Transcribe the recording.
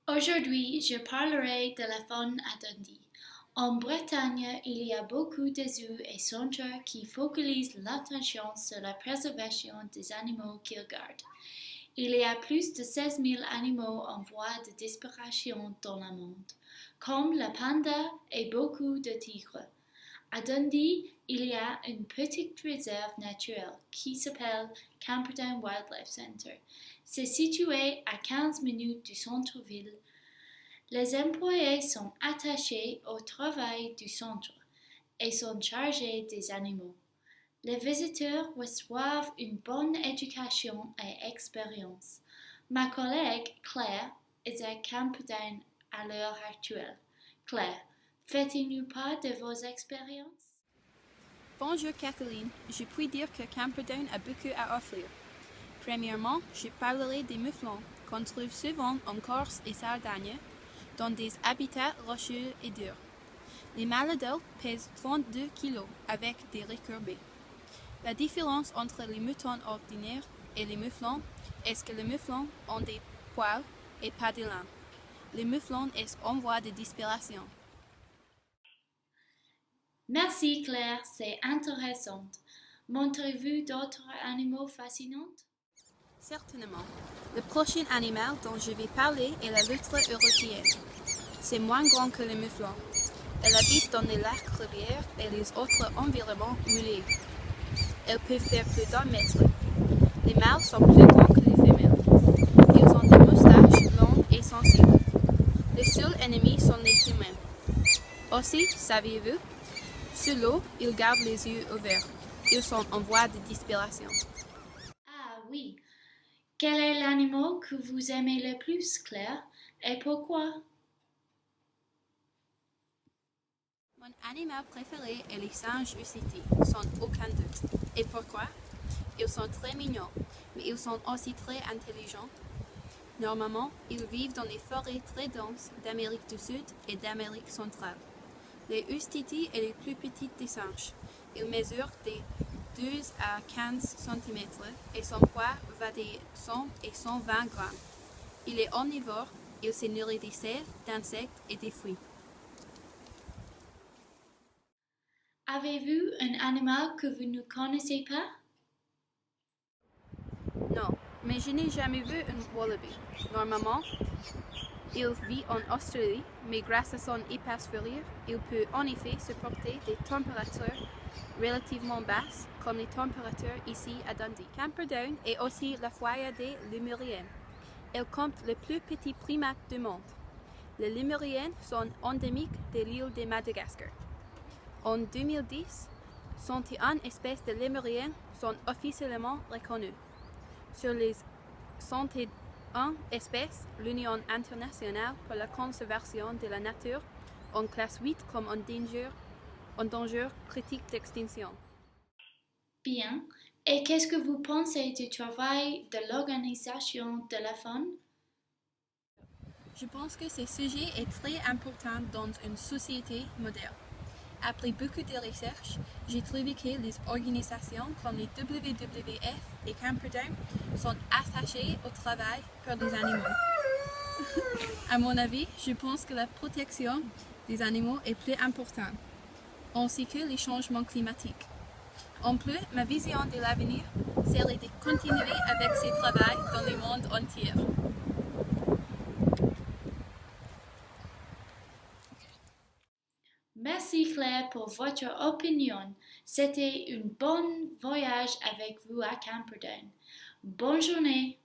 Aujourd'hui, je parlerai de la faune à Dundee. En Bretagne, il y a beaucoup de zoos et centres qui focalisent l'attention sur la préservation des animaux qu'ils gardent. Il y a plus de 16 000 animaux en voie de disparition dans le monde, comme le panda et beaucoup de tigres. À Dundee, il y a une petite réserve naturelle qui s'appelle Camperdown Wildlife Center. C'est situé à 15 minutes du centre-ville. Les employés sont attachés au travail du centre et sont chargés des animaux. Les visiteurs reçoivent une bonne éducation et expérience. Ma collègue Claire est à Camperdown à l'heure actuelle. Claire, faites-nous part de vos expériences? Bonjour Kathleen, je puis dire que Camperdown a beaucoup à offrir. Premièrement, je parlerai des mouflons qu'on trouve souvent en Corse et Sardaigne, dans des habitats rocheux et durs. Les mâles adultes pèsent 32 kg avec des recourbés. La différence entre les moutons ordinaires et les mouflons est que les mouflons ont des poils et pas de laine. Les mouflons sont en voie de disparition. Merci Claire, c'est intéressant. Montrez-vous d'autres animaux fascinants? Certainement. Le prochain animal dont je vais parler est la loutre européenne. C'est moins grand que les mouflons. Elle habite dans les lacs, rivières et les autres environnements mouillés. Elle peut faire plus d'1 mètre. Les mâles sont plus grands que les femelles. Ils ont des moustaches longues et sensibles. Les seuls ennemis sont les humains. Aussi, saviez-vous, sous l'eau, ils gardent les yeux ouverts. Ils sont en voie de disparition. Ah oui. Quel est l'animal que vous aimez le plus, Claire, et pourquoi? Mon animal préféré est les singes UCT, sans aucun doute. Et pourquoi? Ils sont très mignons, mais ils sont aussi très intelligents. Normalement, ils vivent dans les forêts très denses d'Amérique du Sud et d'Amérique centrale. Les UCT est le plus petit des singes. Il mesure des 12 à 15 cm et son poids va des 100 et 120 grammes. Il est omnivore, il se nourrit des sèves, d'insectes et des fruits. Avez-vous un animal que vous ne connaissez pas? Non, mais je n'ai jamais vu un wallaby. Normalement, il vit en Australie, mais grâce à son épaisse fourrure, il peut en effet supporter des températures relativement basses, comme les températures ici à Dundee. Camperdown est aussi le foyer des lémuriens. Elle compte le plus petit primate du monde. Les lémuriens sont endémiques de l'île de Madagascar. En 2010, 101 espèces de lémuriens sont officiellement reconnues. Sur les 101 espèces, l'Union internationale pour la conservation de la nature en classe 8 comme en danger critique d'extinction. Bien. Et qu'est-ce que vous pensez du travail de l'organisation de la faune? Je pense que ce sujet est très important dans une société moderne. Après beaucoup de recherches, j'ai trouvé que les organisations comme les WWF et Camperdown sont attachées au travail pour les animaux. À mon avis, je pense que la protection des animaux est plus importante, ainsi que les changements climatiques. En plus, ma vision de l'avenir serait de continuer avec ce travail dans le monde entier. Merci Claire pour votre opinion. C'était un bon voyage avec vous à Camperdown. Bonne journée.